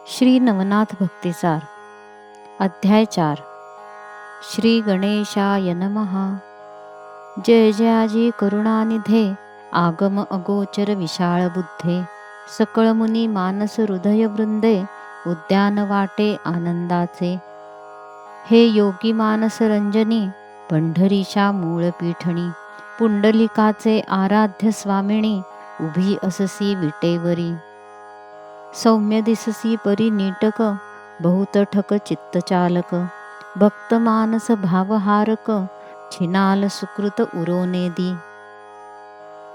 श्री नवनाथ भक्तिसार अध्याय 4 श्री गणेशाय नमः। जय जयाजी करुणानिधे आगम अगोचर विशाळ बुद्धे सकळ मुनी मानस हृदय वृंदे उद्यान वाटे आनंदाचे। हे योगी मानस रंजनी पंढरीच्या मूळ पीठणी पुंडलिकाचे आराध्य स्वामिनी उभी अससी विटेवरी। सौम्य दिससी परी नीटक बहुत ठक चित्तचालक भक्त मानस भावहारक छिनाल सुकृत उरोनेदी।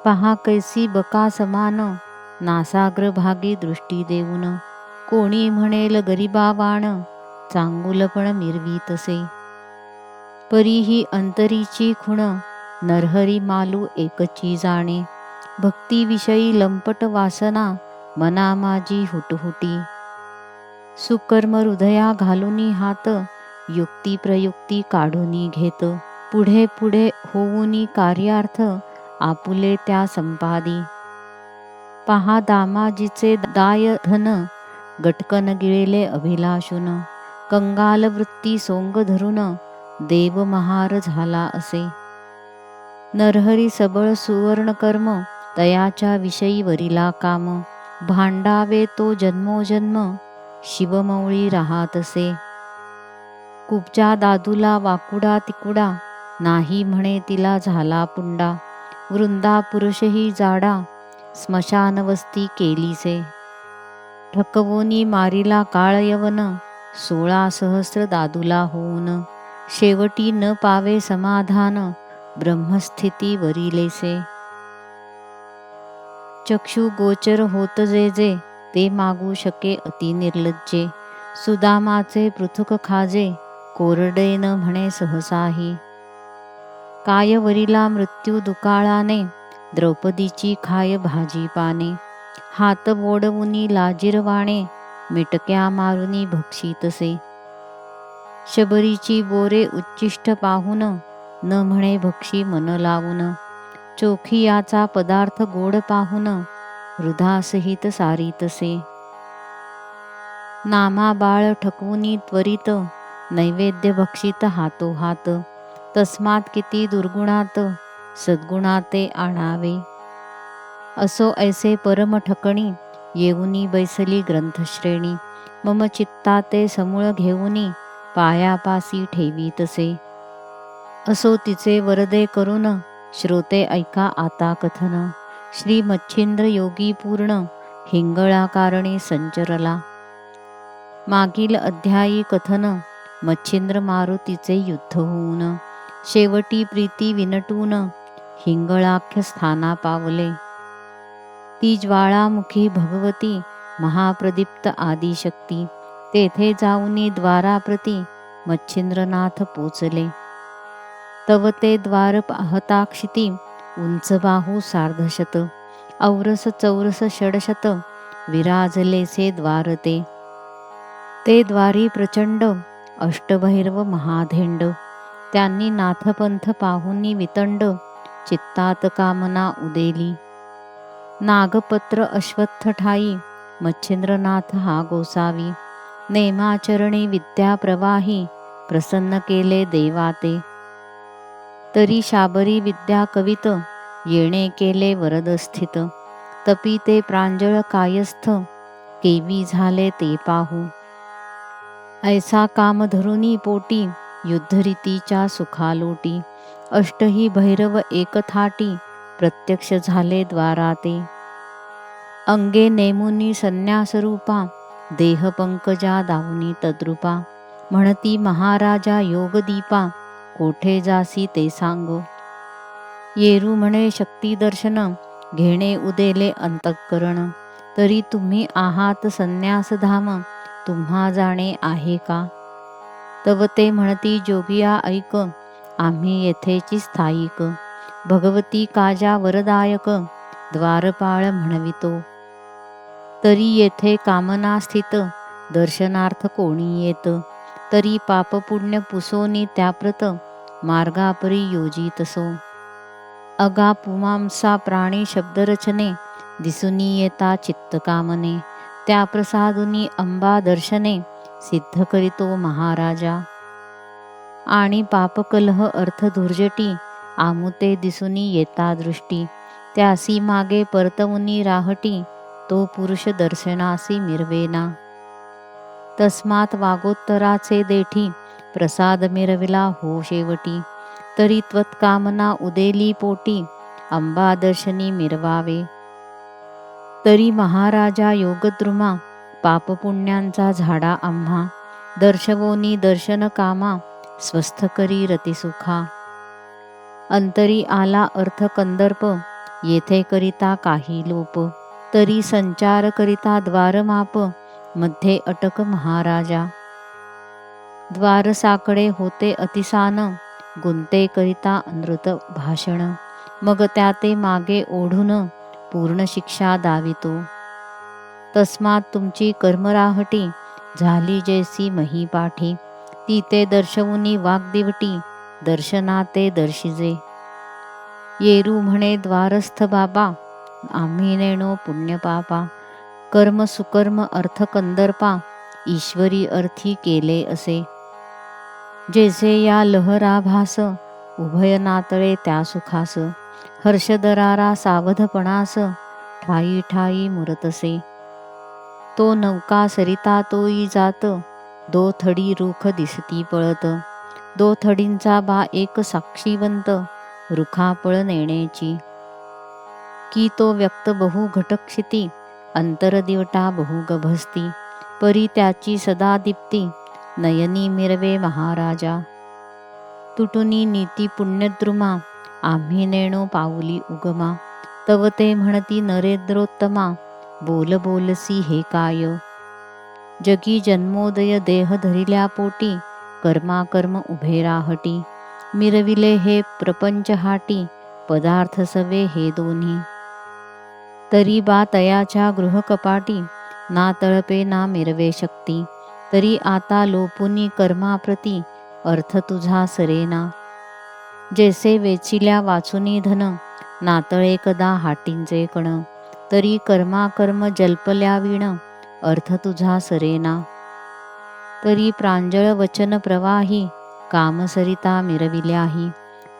पहा कैसी बका समान नासाग्र भागी दृष्टी देऊन कोणी म्हणेल गरिबावाण चांगुलपण मिरवीतसे। परीही अंतरीची खुण नरहरी मालू एकची जाणे भक्तीविषयी लंपट वासना मना माझी हुटहुटी। सुकर्म हृदया घालुनी हात युक्ती प्रयुक्ती काढुनी घेत पुढे पुढे होऊनी कार्यार्थ आपुले त्या संपादी। पहा दामाजीचे दाय धन गटकन गिळले अभिलाषून कंगाल वृत्ती सोंग धरून देव महार झाला असे। नरहरी सबळ सुवर्ण कर्म तयाच्या विषयी वरिला काम भांडावे तो जन्मोजन्म शिवमौळी राहातसे। कुबजा दादूला वाकुडा तिकुडा नाही म्हणे तिला झाला पुंडा वृंदा पुरुषही जाडा स्मशान वस्ती केलीसे। ठकवोनी मारिला काळ यवन 16 सहस्र दादूला होऊन शेवटी न पावे समाधान ब्रह्मस्थिती वरिलेसे। चक्षु गोचर होत जे जे ते मागू शके अति निर्लज्जे सुदामाचे पृथुक खाजे कोरडे न म्हणे सहसाही। काय वरिला मृत्यू दुकाळाने द्रौपदीची खाय भाजी पाने हात बोडवुनी लाजिरवाणे मिटक्या मारुनी भक्षितसे। शबरीची बोरे उच्चिष्ट पाहून न म्हणे भक्षी मन लावून चोखी याचा पदार्थ गोड पाहून हृदासहित सारितसे। नामा बाळ ठकवुनी त्वरित नैवेद्य भक्षित हातोहात तस्मात किती दुर्गुणात सद्गुणाते आणावे। असो ऐसे परम ठकणी येऊनी बैसली ग्रंथश्रेणी मम चित्ताते समूळ घेऊनी पायापासी ठेवीतसे। असो तिचे वरदे करून श्रोते ऐका आता कथन श्री मच्छिंद्र योगी पूर्ण हिंगळाकारणी संचरला। मागील अध्यायी कथन मच्छिंद्र मारुतीचे युद्ध होऊन शेवटी प्रीती विनटून हिंगळाख्य स्थाना पावले। ती ज्वाळामुखी भगवती महाप्रदीप्त आदिशक्ती तेथे जाऊनी द्वाराप्रती मच्छिंद्रनाथ पोचले। तव ते द्वार पाहताक्षिती उंच बाहू सार्धशत औरस चौरस षडशत विराजलेसे द्वार ते। ते द्वारी प्रचंड अष्टभैरव महाधेंड त्यांनी नाथपंथ पाहुनी वितंड चित्तात कामना उदेली। नागपत्र अश्वत्थ ठाई मच्छिंद्रनाथ हा गोसावी नेमाचरणी विद्या प्रवाही प्रसन्न केले देवाते। तरी शाबरी विद्या कवित येणे केले वरद स्थित तपी ते प्रांजळ कायस्थ केवी झाले ते पाहू। ऐसा काम धरुनी पोटी युद्धरीतीच्या सुखालोटी अष्टही भैरव एकथाटी प्रत्यक्ष झाले द्वाराते। अंगे नेमुनी संन्यासरूपा देह पंकजा दावुनी तद्रूपा म्हणती महाराजा योगदीपा कोठे जासी ते सांगो। येरू म्हणे शक्ती दर्शन घेणे उदेले अंतःकरण तरी तुम्ही आहात संन्यासधाम तुम्हा जाणे आहे का। तव ते म्हणती जोगिया ऐक आम्ही येथेची स्थायिक भगवती काजा वरदायक द्वारपाळ म्हणवितो। तरी येथे कामना स्थित दर्शनार्थ कोणी येत तरी पापपुण्य पुसोनी त्याप्रत मार्गापरी योजितसो। अगा पुमांसा प्राणी शब्दरचने दिसुनी येता चित्तकामने त्या प्रसादुनी अंबा दर्शने सिद्ध करीतो महाराजा. आणि पापकलह अर्थ दुर्जटी आमुते दिसुनी येता दृष्टी. त्यासी मागे परतमुनी राहटी तो पुरुष दर्शनासी मिरवेना. तस्मात वागोत्तराचे देठी प्रसाद मिरविला हो शेवटी. तरी त्वत्कामना उदेली पोटी अंबा दर्शनी मिरवावे. तरी महाराजा योगद्रुमा पापपुण्यांचा झाडा आम्हा. दर्शवोनी दर्शन कामा स्वस्थ करी रतिसुखा. अंतरी आला अर्थ कंदर्प येथे करिता काही लोप. तरी संचार करिता द्वारमाप मध्ये अटक महाराजा. द्वार साकडे होते अतिसान गुंते करिता अनृत भाषण. मग त्या ते मागे ओढून पूर्ण शिक्षा दावितो. तस्मात तुमची कर्मराहटी झाली जैसी महीपाठी. ती ते दर्शवुनी वाग्दिवटी दर्शनाते दर्शिजे. येरू म्हणे द्वारस्थ बाबा आम्ही नेणो पुण्यपापा. कर्म सुकर्म अर्थ कंदर्पा ईश्वरी अर्थी केले असे. जैसे या लहराभास उभय नातळे त्या सुखास. हर्षदरारा सावधपणास ठाई ठाई मुरतसे. तो नौका सरिता तोई जात दो थडी रुख दिसती पळत. दो थडींचा बा एक साक्षीवंत रुखा पळ नेण्याची. की तो व्यक्त बहु घटक्षिती अंतर दिवटा बहु गभस्ती. परी त्याची सदा दीप्ती नयनी मिरवे महाराजा. तुटुनी नीती पुण्यद्रुमा आम्ही नेणो पाऊली उगमा. तव ते म्हणती नरेंद्रोत्तमा बोल बोलसी हे काय. जगी जन्मोदय देह धरिल्या पोटी कर्माकर्म उभे राहटी. मिरविले हे प्रपंच हाटी पदार्थ सवे हे दोन्ही. तरी बा तयाच्या गृहकपाटी ना तळपे ना मिरवे शक्ती. तरी आता लोपुनी कर्माप्रती अर्थ तुझा सरेना. जैसे वेचिल्या वाचुनी धन नातळे कदा हाटींचे कण. तरी कर्माकर्म जल्पल्या विण अर्थ तुझा सरेना. तरी प्रांजळ वचन प्रवाही कामसरिता मिरविल्याही.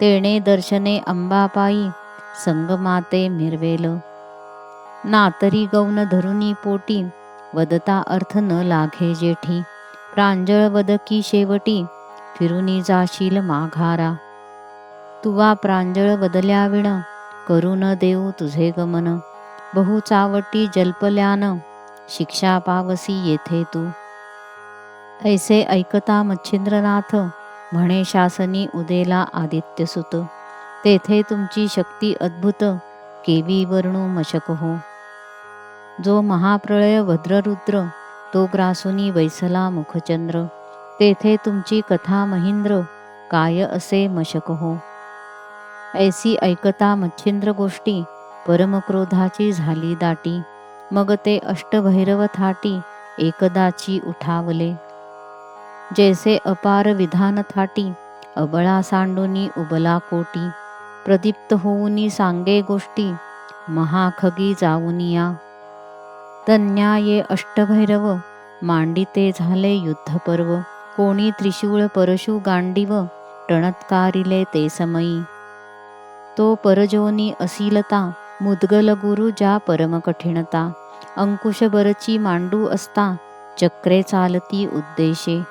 तेणे दर्शने अंबापायी संगमाते मिरवेल. नातरी गौन धरुनी पोटी वदता अर्थ न लागे जेठी. प्रांजळ वद की शेवटी फिरुनी जाशील माघारा. तुवा प्रांजळ वदल्या विण करू न देऊ तुझे गमन. बहु चावटी जल्पल्यान शिक्षा पावसी येथे तू. ऐसे ऐकता मच्छिंद्रनाथ म्हणे शासनी उदेला आदित्यसुत. तेथे तुमची शक्ती अद्भुत केवी वर्णू मशक हो. जो महाप्रळय भद्ररुद्र तो ग्रासुनी वैसला मुखचंद्र. तेथे तुमची कथा महेंद्र काय असे मशक हो. ऐसी ऐकता मच्छिंद्र गोष्टी परमक्रोधाची झाली दाटी. मग ते अष्टभैरव थाटी एकदाची उठावले. जैसे अपार विधान थाटी अबळा सांडुनी उबला कोटी. प्रदीप्त होऊनी सांगे गोष्टी महाखगी जाऊनिया. तन्याये अष्टभैरव मांडिते झाले युद्धपर्व. कोणी त्रिशूळ परशु गांडीव टणत्कारिले ते समयी. तो परजोनी असीलता मुद्गल गुरु ज्या परम कठीणता. अंकुश बरची मांडू असता चक्रे चालती उद्देशे.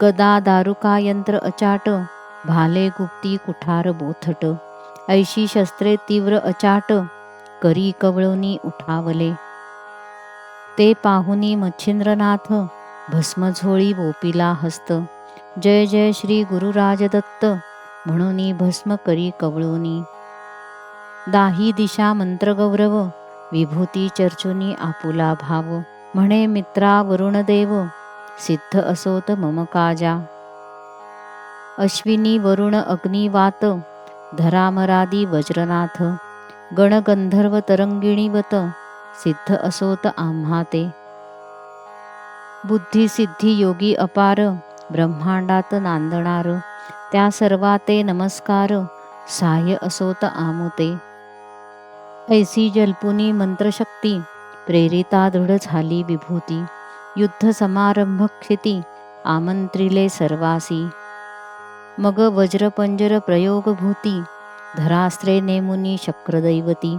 गदा दारुका यंत्र अचाट भाले गुप्ती कुठार बोथट. ऐशी शस्त्रे तीव्र अचाट करी कवळोनी उठावले. ते पाहुनी मच्छिंद्रनाथ भस्मझोळी वोपिला हस्त. जय जय श्री गुरुराज दत्त म्हणूनी भस्म करी कवळोनी. दाही दिशा मंत्रगौरव विभूती चर्चुनी आपुला भाव. म्हणे मित्रा वरुणदेव सिद्ध असोत मम काजा. अश्विनी वरुण अग्निवात धरामरादी वज्रनाथ. गणगंधर्व तरंगिणीवत सिद्ध असोत आम्हा ते. बुद्धी सिद्धी योगी अपार ब्रह्मांडात नांदणार. त्या सर्वाते नमस्कार सहाय्य असोत आमुते. ऐसी जल्पुनी मंत्रशक्ती प्रेरिता दृढ झाली विभूती. युद्ध समारंभ क्षिती आमंत्रिले सर्वासी. मग वज्रपंजर प्रयोगभूती धरास्त्रे नेमुनी शक्रदैवती.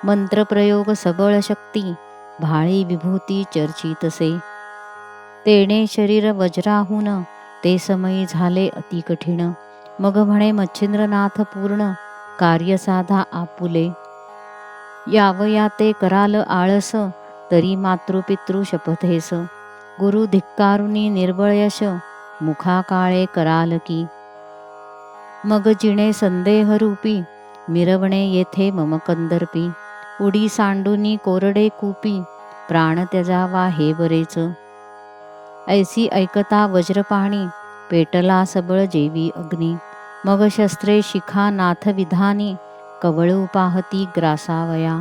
मंत्रप्रयोग सबळ शक्ती भाळी विभूती चर्चितसे. तेणे शरीर वज्राहून ते समयी झाले अति कठीण. मग म्हणे मच्छिंद्रनाथ पूर्ण कार्य साधा आपुले. यावया ते कराल आळस तरी मातृपितृ शपथेस. गुरु धिक्कारुनी निर्बळ यश मुखा काळे कराल की. मग जिणे संदेहरूपी मिरवणे येथे मम कंदर्पी. उडी सांडूनी कोरडे कूपी प्राण त्यजावा हे बरेच. ऐसी ऐकता वज्रपाणी पेटला सबळ जेवी अग्नी. मग शस्त्रे शिखा नाथ विधानी कवळू पाहती ग्रासावया.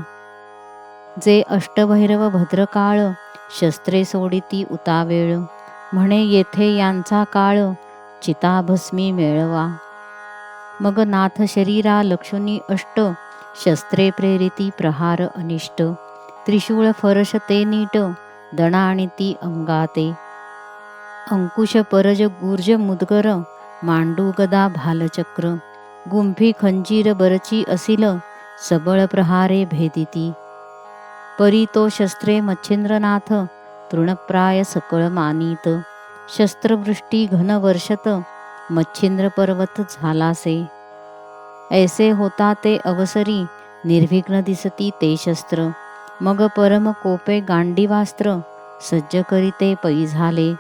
जे अष्टभैरव भद्रकाळ शस्त्रे सोडिती उतावेळ. म्हणे येथे यांचा काळ चिताभस्मी मेळवा. मग नाथ शरीरा लक्षुनी अष्ट शस्त्रे प्रेरिती प्रहार अनिष्ट. त्रिशूळ फरश ते नीट दणाणिती अंगाते. अंकुश परज गुर्ज मुदगर मांडू गदा भालचक्र. गुंफी खंजीर बरची असिल सबळ प्रहारे भेदिती. परी तो शस्त्रे मच्छिंद्रनाथ तृणप्राय सकळ मानीत. शस्त्रवृष्टी घन वर्षत मच्छिंद्र पर्वत झालासे. ऐसे होता ते अवसरी निर्विघ्न दिसती ते शस्त्र. मग परम कोपे गांडीवास्त्र सज्ज करीते पै झाले.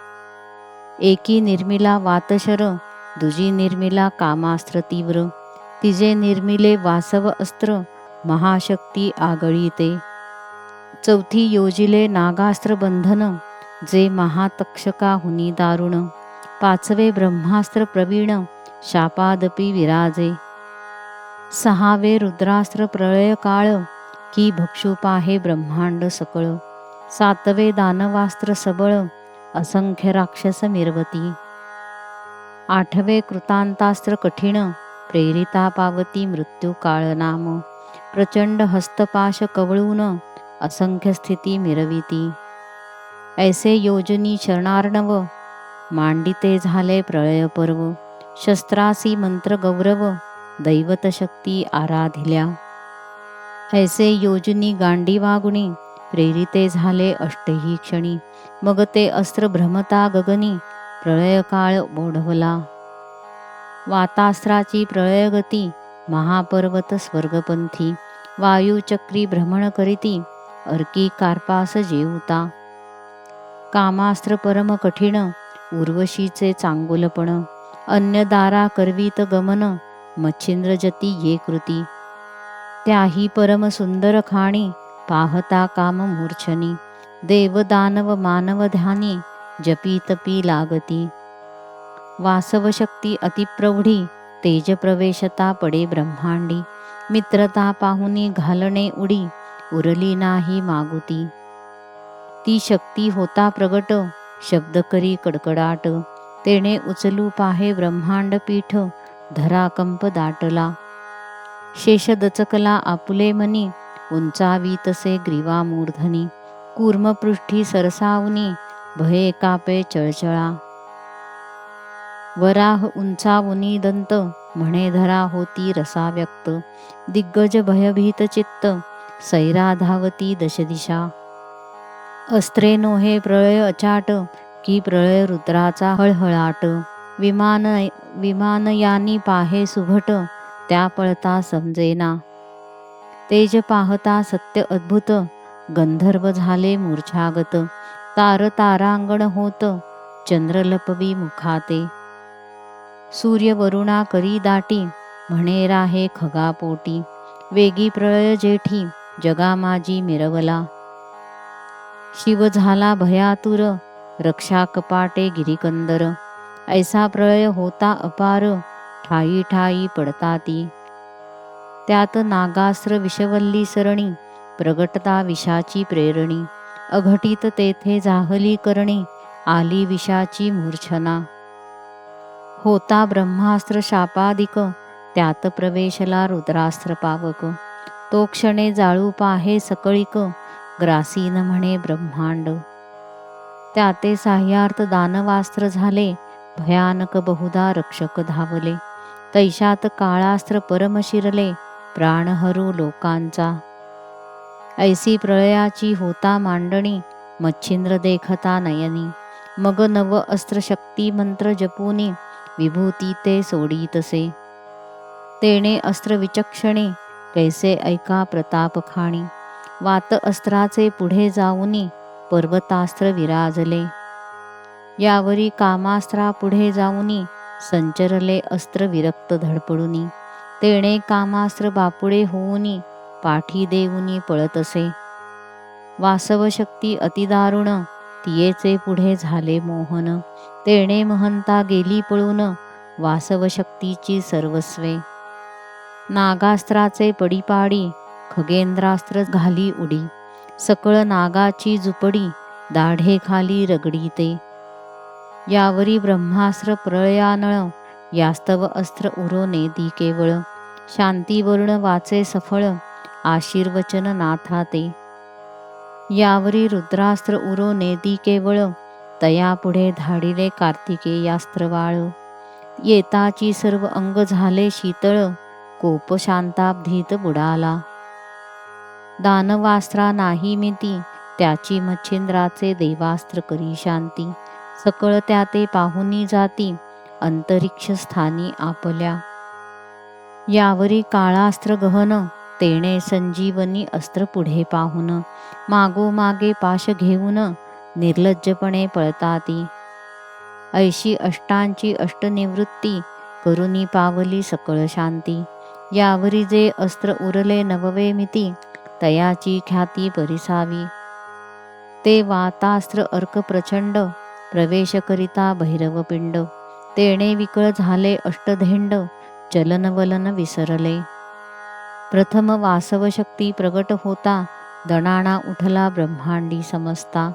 एकी निर्मिला वातशर दुजी निर्मिला कामास्त्र तीव्र. तिजे निर्मिले वासव अस्त्र महाशक्ती आगळीते. चौथी योजिले नागास्त्र बंधन जे महातक्षका हुनी दारुण. पाचवे ब्रह्मास्त्र प्रवीण शापादपी विराजे. सहावे रुद्रास्त्र प्रळय काळ की भक्षू पाहे ब्रह्मांड सकळ. सातवे दानवास्त्र सबळ असंख्य राक्षस मिरवती. आठवे कृतांतास्त्र कठीण प्रेरिता पावती मृत्यू काळ नाम. प्रचंड हस्तपाश कवळून असंख्य स्थिती मिरविती. ऐसे योजनी शरणार्णव मांडिते झाले प्रळय पर्व. शस्त्रासी मंत्र गौरव दैवत शक्ती आराधिल्या. ऐसे योजनी गांडीवागुणी प्रेरिते झाले अष्टही क्षणी. मग ते अस्त्र भ्रमता गगनी प्रळय काळ ओढवला. वातास्त्राची प्रळयगती महापर्वत स्वर्गपंथी. वायुचक्री भ्रमण करीती अर्की कार्पास जेवता. कामास्त्र परम कठीण उर्वशीचे चांगुलपण. अन्यदारा करवीत गमन मच्छिंद्र जती ये कृती. त्याही परम सुंदर खाणी पाहता काम मूर्छनी. देव दानव मानव ध्यानी जपी तपी लागती. वासव शक्ती अतिप्रौढी तेज प्रवेशता पडे ब्रह्मांडी. मित्रता पाहुनी घालणे उडी उरली नाही मागुती. ती शक्ती होता प्रगट शब्द करी कडकडाट. तेणे उचलू पाहे ब्रह्मांड पीठ धरा कंप दाटला. शेष दचकला आपुले मनी उंचावी तसे ग्रीवा मूर्धनी. कूर्मपृष्ठी सरसावनी भये कापे चळचळा. वराह उंचावुनी दंत म्हणे धरा होती रसा व्यक्त. दिग्गज भयभीत चित्त सैरा धावती दशदिशा. अस्त्रे नोहे प्रळय अचाट की प्रळय रुद्राचा हळहळाट. विमानयानी पाहे सुभट त्या पळता समजेना. तेज पाहता सत्य अद्भुत गंधर्व झाले मूर्छागत. तारांगण होत चंद्र लपवी मुखाते. सूर्य वरुणा करी दाटी म्हणे राहे खगापोटी. वेगी प्रळय जेठी जगा माझी मिरवला. शिव झाला भयातुर रक्षा कपाटे गिरिकंदर. ऐसा प्रळय होता अपार ठाई ठाई पडता ती. त्यात नागास्त्र विषवल्ली सरणी प्रगटता विषाची प्रेरणी. अघटित तेथे जाहली करणी आली विषाची मूर्छना. होता ब्रह्मास्त्र शापादिक त्यात प्रवेशला रुद्रास्त्र पावक. तो क्षणे जाळू पाहे सकळिक ग्रासीन म्हणे ब्रह्मांड. त्याते साह्यार्थ दानवास्त्र झाले, भयानक बहुधा रक्षक धावले. तैशात काळास्त्र परम शिरले, प्राण हरू लोकांचा. ऐसी प्रळयाची होता मांडणी, मच्छिंद्र देखता नयनी. मग नव अस्त्र शक्ती मंत्र जपुनी, विभूती ते सोडीतसे. तेणे अस्त्र विचक्षणे, कैसे ऐका प्रताप खाणी. वात अस्त्राचे पुढे जाऊनी, पर्वतास्त्र विराजले. यावरी कामास्त्रा पुढे जाऊनी, संचरले अस्त्र विरक्त धडपडुनी. तेणे कामास्त्र बापुडे होऊनी, पाठी देऊनी पळतसे. वासव शक्ती अतिदारुण, तियेचे पुढे झाले मोहन. तेणे महंता गेली पळून, वासव शक्तीची सर्वस्वे. नागास्त्राचे पडीपाडी, खगेंद्रास्त्र घाली उडी. सकळ नागाची झुपडी, दाढे खाली रगडीते. यावरी ब्रह्मास्त्र प्रळयानळ, यास्तव अस्त्र उरो नेदी केवळ. शांतीवरुण वाचे सफळ, आशीर्वचन नाथा ते. यावरी रुद्रास्त्र उरो नेदी केवळ, तया पुढे धाडिले कार्तिकेयास्त्रवाळ. येताची सर्व अंग झाले शीतळ, कोप शांताब्धीत बुडाला. दानवास्त्रा नाही मिती, त्याची मच्छिंद्राचे देवास्त्र करी शांती. सकळ त्याते पाहुनी जाती, अंतरिक्ष स्थानी आपल्या. यावरी काळास्त्र गहन, तेणे संजीवनी अस्त्र पुढे पाहून. मागोमागे पाश घेऊन, निर्लज्जपणे पळताती. ऐशी अष्टांची अष्टनिवृत्ती, करुनी पावली सकळ शांती. यावरी जे अस्त्र उरले नववे मिती, तयाची ख्याती परिसावी. ते वातास्त्र अर्क प्रचंड, प्रवेश करिता भैरवपिंड. तेणे विकळ झाले अष्टधेंड, चलनवलन विसरले. प्रथम वासव शक्ती प्रगट होता, दणाणा उठला ब्रह्मांडी समजता.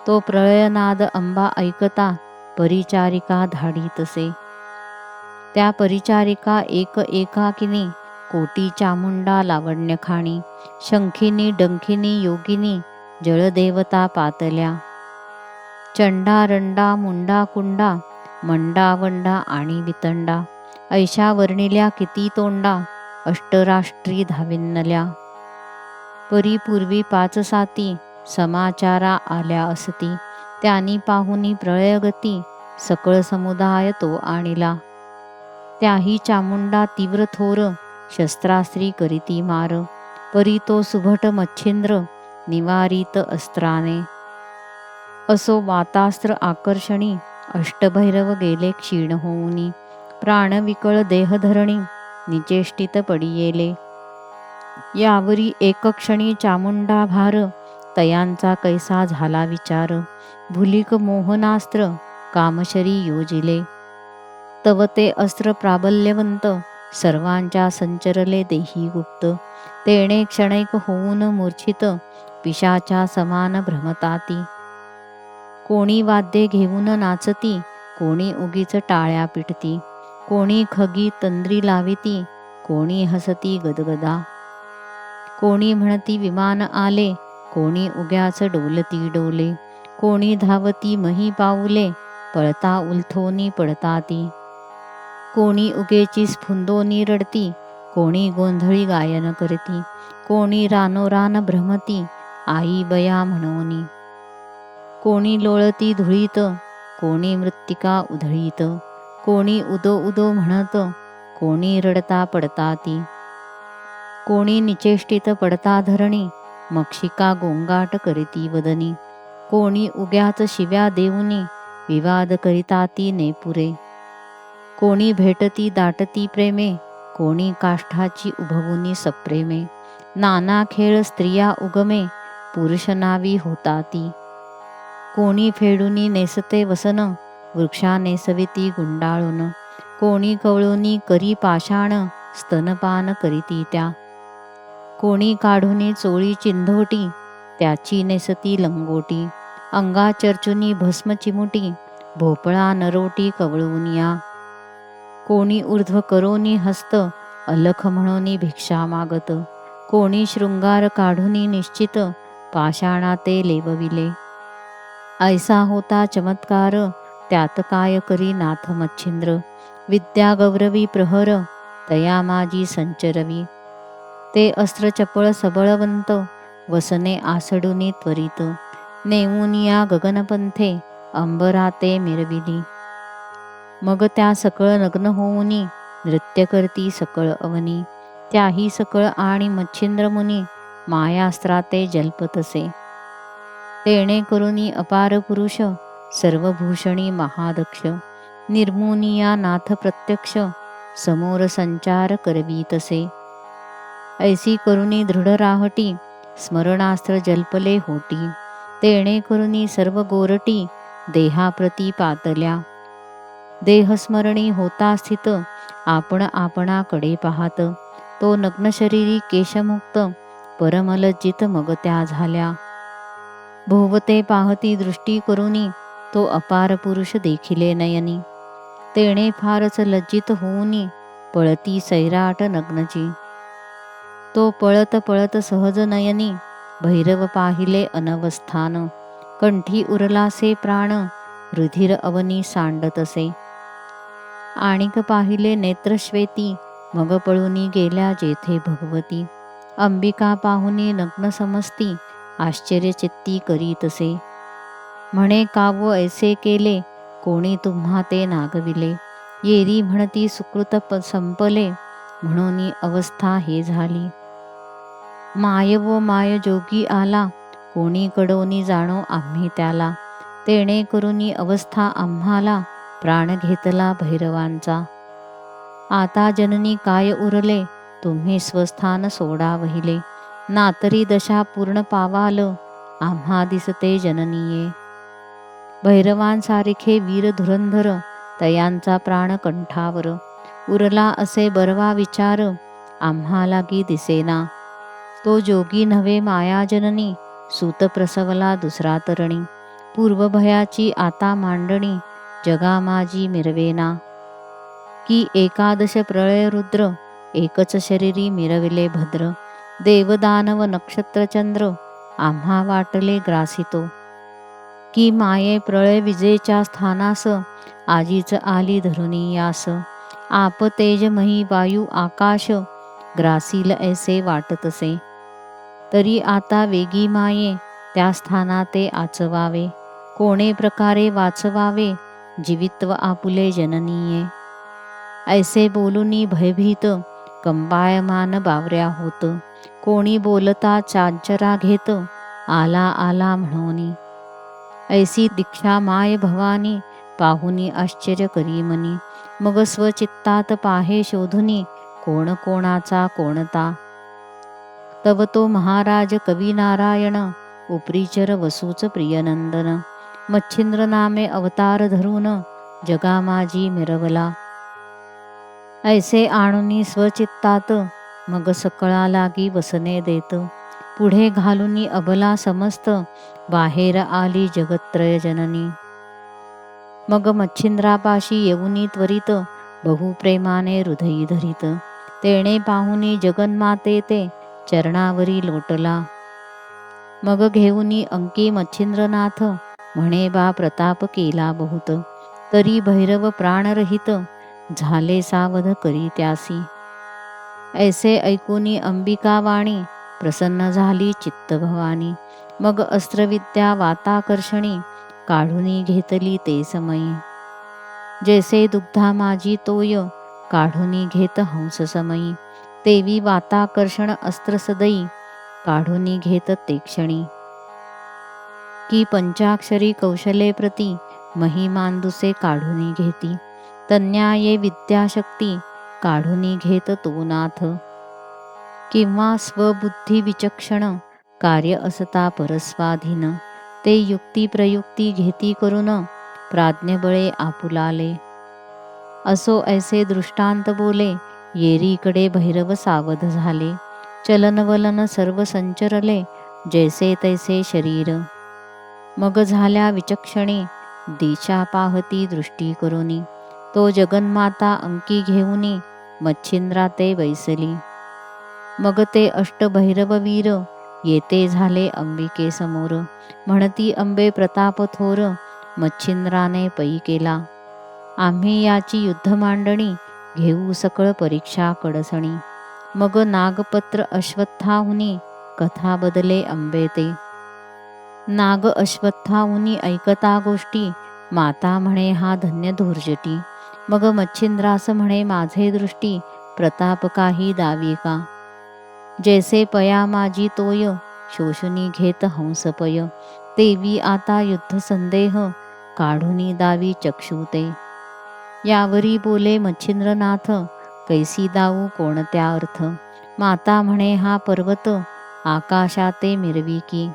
तो प्रळयनाद अंबा ऐकता, परिचारिका धाडीतसे. त्या परिचारिका एक एकाकिनी, कोटी चामुंडा लावण्य खाणी. शंखिनी डंखिनी योगिनी, जळदेवता पातल्या. चंडा रंडा मुंडा कुंडा, मंडा वंडा आणि वितंडा. ऐशा वर्णिल्या किती तोंडा, अष्टराष्ट्री धाविन्नल्या. परिपूर्वी पाच साती, समाचारा आल्या असती. त्यांनी पाहुनी प्रळयगती, सकळ समुदाय तो आणिला. त्याही चामुंडा तीव्र थोर, शस्त्रास्त्री करीती मार. परी तो सुभट मच्छिंद्र, निवारित अस्त्राने. असो वातास्त्र आकर्षणी, अष्टभैरव गेले क्षीण होऊनी. प्राण विकळ देहधरणी, निचेष्टित पडियेले. यावरी एकक्षणी चामुंडा भार, तयांचा कैसा झाला विचार. भुलिक मोहनास्त्र, कामशरी योजिले. तव ते अस्त्र प्राबल्यवंत, सर्वांच्या संचरले देही गुप्त. तेणे क्षणैक होऊन मूर्छित, पिशाच्या समान भ्रमताती. कोणी वाद्ये घेऊन नाचती, कोणी उगीच टाळ्या पिटती. कोणी खगी तंद्री लाविती, कोणी हसती गदगदा. कोणी म्हणती विमान आले, कोणी उग्याच डोलती डोले. कोणी धावती मही पाऊले, पळता उलथोनी पडताती. कोणी उगेची स्फुंदोनी रडती, कोणी गोंधळी गायन करती. कोणी रानोरान भ्रमती, आई बया म्हणोनी. कोणी लोळती धुळीत, कोणी मृत्तिका उधळीत. कोणी उदो उदो म्हणत, कोणी रडता पडताती. कोणी निचेष्टित पडता धरणी, मक्षिका गोंगाट करीती वदनी. कोणी उग्याच शिव्या देऊनी, विवाद करिताती नेपुरे. कोणी भेटती दाटती प्रेमे, कोणी काष्ठाची उभवुनी सप्रेमे. नाना खेळ स्त्रिया उगमे, पुरुष नावी होताती. कोणी फेडुनी नेसते वसन, वृक्षा नेसविती गुंडाळून. कोणी कवळुनी करी पाषाण, स्तनपान करीती त्या. कोणी काढुनी चोळी चिंधोटी, त्याची नेसती लंगोटी. अंगा चर्चुनी भस्म चिमुटी, भोपळा नरोटी कवळुनिया. कोणी ऊर्ध्व करोनी हस्त, अलख म्हणोनी भिक्षा मागत. कोणी शृंगार काढुनी निश्चित, पाषाणा ते लेवविले. ऐसा होता चमत्कार, त्यात काय करी नाथ मच्छिंद्र. विद्या गौरवी प्रहर, तया माझी संचरवी. ते अस्त्र चपळ सबळवंत, वसने आसडुनी त्वरित. नेऊनिया गगनपंथे, अंबराते मिरविली. मग त्या सकळ नग्न होऊनी, नृत्य करती सकळ अवनी. त्याही सकळ आणि मच्छिंद्र मुनी, मायास्त्राते जल्पतसे. तेणे करुनी अपार पुरुष, सर्वभूषणी महादक्ष. निर्मुनिया नाथ प्रत्यक्ष, समोर संचार करवीतसे. ऐसी करुनी दृढ राहटी, स्मरणास्त्र जल्पले होटी. तेणे करुनी सर्व गोरटी, देहाप्रती पातल्या. देहस्मरणी होता स्थित, आपण आपणाकडे पाहत. तो नग्न शरीरी केशमुक्त, परमलज्जित मग त्या झाल्या. भोवते पाहती दृष्टी करुनी, तो अपार पुरुष देखिले नयनी. तेणे फारच लज्जित होऊनी, पळती सैराट नग्नची. तो पळत पळत सहज नयनी, भैरव पाहिले अनवस्थान. कंठी उरलासे प्राण, रुधिर अवनी सांडतसे. आणिक पाहिले नेत्रश्वेती, मग पळूनी गेल्या जेथे भगवती. अंबिका पाहुनी नग्न समस्ती, आश्चर्यचित्ती करीतसे. म्हणे काव ऐसे केले, कोणी तुम्हा ते नागविले. येरी म्हणती सुकृत संपले, म्हणून अवस्था हे झाली. माय व माय जोगी आला, कोणी कडोनी जाणो आम्ही त्याला. तेणे करुनी अवस्था आम्हाला, प्राण घेतला भैरवांचा. आता जननी काय उरले, तुम्ही स्वस्थान सोडा वहिले. नातरी दशा पूर्ण पावाल, आम्हा दिसते जननीये. भैरवांसारिखे वीर धुरंधर, तयांचा प्राण कंठावर. उरला असे बरवा विचार, आम्हा लागी दिसेना. तो जोगी नव्हे मायाजननी, सूत प्रसवला दुसरा तरणी. पूर्वभयाची आता मांडणी, जगा माझी मिरवेना. की एकादश प्रळय रुद्र, एकच शरीरी मिरविले भद्र. देवदानव नक्षत्रचंद्र, आम्हा वाटले ग्रासितो. की माये प्रळय विजेच्या स्थानास, आजीच आली धरुनी यास. आप तेजमही वायू आकाश, ग्रासील ऐसे वाटतसे. तरी आता वेगी माये, त्या स्थाना ते आचवावे. कोणे प्रकारे वाचवावे, जीवित्व आपुले जननीये. ऐसे बोलुनी भयभीत, कंपायमान बावऱ्या होत. कोणी बोलता चांचरा घेत, आला आला म्हणोनी. ऐसी दीक्षा माय भवानी, पाहुनी आश्चर्य करी मनी. मग स्वचित्तात पाहे शोधुनी, कोण कोणाचा कोणता. तव तो महाराज कवी नारायण, उपरीचर वसूच प्रियनंदन. मच्छिंद्र नामे अवतार धरून, जगा माझी मिरवला. ऐसे आणुनी स्वचित्तात, मग सकळा लागी वसने देत. पुढे घालुनी अबला समस्त, बाहेर आली जगत्त्रय जननी. मग मच्छिंद्रापाशी येऊनी त्वरित, बहुप्रेमाने हृदयी धरित. तेणे पाहुनी जगन्माते ते, चरणावरी लोटला. मग घेऊनी अंकी मच्छिंद्रनाथ, म्हणे बा प्रताप केला बहुत. तरी भैरव प्राणरहित, झाले सावध करी त्यासी. ऐसे ऐकुनी अंबिकावाणी, प्रसन्न झाली चित्त भवानी. मग अस्त्रविद्या वाताकर्षणी, काढुनी घेतली ते समयी. जैसे दुग्धा माझी तोय, काढुनी घेत हंस समयी. तेवी वाताकर्षण अस्त्र सदयी, काढुनी घेत ते क्षणी. की पंचाक्षरी कौशले प्रती, महिमांदुसे काढुनी घेती. तन्याये विद्याशक्ती, काढुनी घेत तो नाथ. किंवा स्वबुद्धी विचक्षण, कार्य असता परस्वाधीन. ते युक्ती प्रयुक्ती घेती करून, प्राज्ञबळे आपुलाले. असो ऐसे दृष्टांत बोले, येरीकडे भैरव सावध झाले. चलनवलन सर्व संचरले, जैसे तैसे शरीर. मग झाल्या विचक्षणे, दिशा पाहती दृष्टी करुनी. तो जगन्माता अंकी घेऊनी, मच्छिंद्रा ते बैसली. मग ते अष्टभैरव वीर, येते झाले अंबिके समोर. म्हणती अंबे प्रताप थोर, मच्छिंद्राने पै केला. आम्ही याची युद्ध मांडणी, घेऊ सकळ परीक्षा कडसणी. मग नागपत्र अश्वत्थाहुनी, कथा बदले अंबे ते. नाग अश्वत्थाहुनी ऐकता गोष्टी, माता म्हणे हा धन्य धुर्जटी. मग मच्छिंद्रास म्हणे माझे दृष्टी, प्रताप काही दावी का. जैसे पया माझी तोय, शोषुनी घेत हंसपय. तेवी आता युद्ध संदेह, काढुनी दावी चक्षुते. यावरी बोले मच्छिंद्रनाथ, कैसी दाऊ कोणत्या अर्थ. माता म्हणे हा पर्वत, आकाशाते मिरवी की.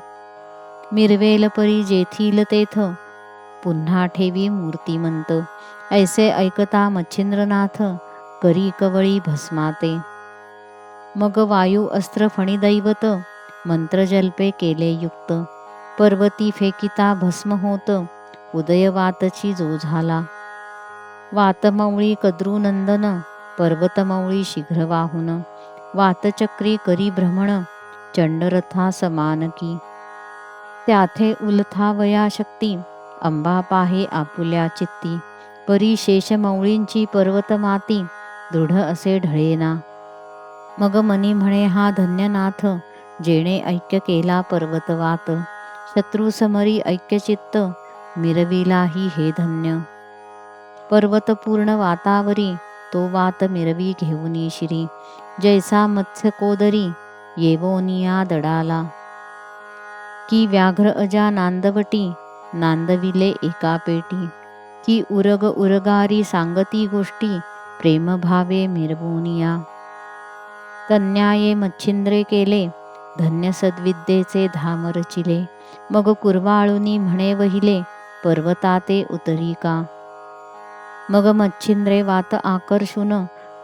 मिरवेल परी जेथील तेथ, पुन्हा ठेवी मूर्तिमंत. ऐसे ऐकता मच्छिंद्रनाथ, करी कवळी भस्माते. मग वायू अस्त्र फणिदैवत, मंत्र जल्पे केले युक्त. पर्वती फेकिता भस्म होत, उदय वातची जो झाला. वातमौळी कद्रुनंदन, पर्वतमौळी शीघ्र वाहून. वातचक्री करी भ्रमण, चंडरथा समान की. त्याथे उलथावया शक्ती, अंबा पाहे आपुल्या चित्ती. परी शेषमौळींची पर्वतमाती, दृढ असे ढळेना. मग मनी म्हणे हा धन्यनाथ, जेणे ऐक्य केला पर्वतवात. शत्रू समरी ऐक्यचित्त, मिरविलाही हे धन्य. पर्वत पूर्ण वातावरी, तो वात मिरवी घेऊनी शिरी. जैसा मत्स्य कोदरी, येवोनिया दडाला. की व्याघ्र अजा नांदवटी, नांदविले एका पेटी. की उरग उरगारी सांगती गोष्टी, प्रेमभावे मिरवोनिया. तन्याये मच्छिंद्रे केले, धन्य सद्विद्येचे धाम रचिले. मग कुरवाळुनी म्हणे वहिले, पर्वताते उतरी का. मग मच्छिंद्रे वात आकर्षून,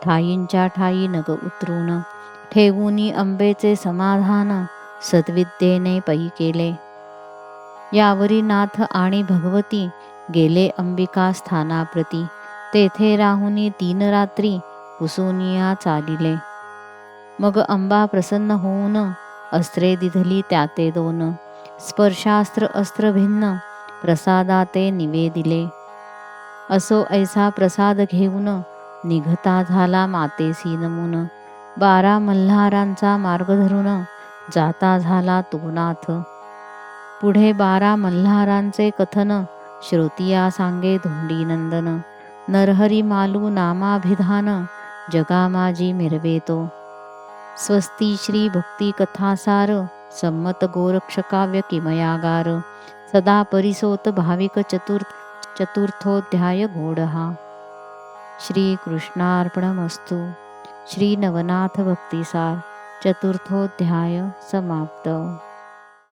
ठायींच्या ठायी नग उतरून. ठेवूनी अंबेचे समाधान, सद्विद्येने पै केले. यावरी नाथ आणि भगवती, गेले अंबिका स्थानाप्रती. तेथे राहुनी 3 रात्री, पुसूनिया चालिले. मग अंबा प्रसन्न होऊन, अस्त्रे दिधली त्याते 2. स्पर्शास्त्र अस्त्र भिन्न, प्रसादाते निवेदिले. असो ऐसा प्रसाद घेऊन, निघता झाला मातेसी नमून. 12 मल्हारांचा मार्ग धरून, जाता झाला तो नाथ. पुढे 12 मल्हारांचे कथन, श्रोतिया सांगे धोंडीनंदन. नरहरी मालू नामाभिधान, जगा माझी मिरवेतो. स्वस्ती श्री भक्ती कथासार, संमत गोरक्षकाव्य किमयागार. सदा परिसोत भाविक चतुर्थोध्याय गोडहा. श्री कृष्णार्पणमस्तु. श्री नवनाथ भक्तिसार चतुर्थोध्याय समाप्त.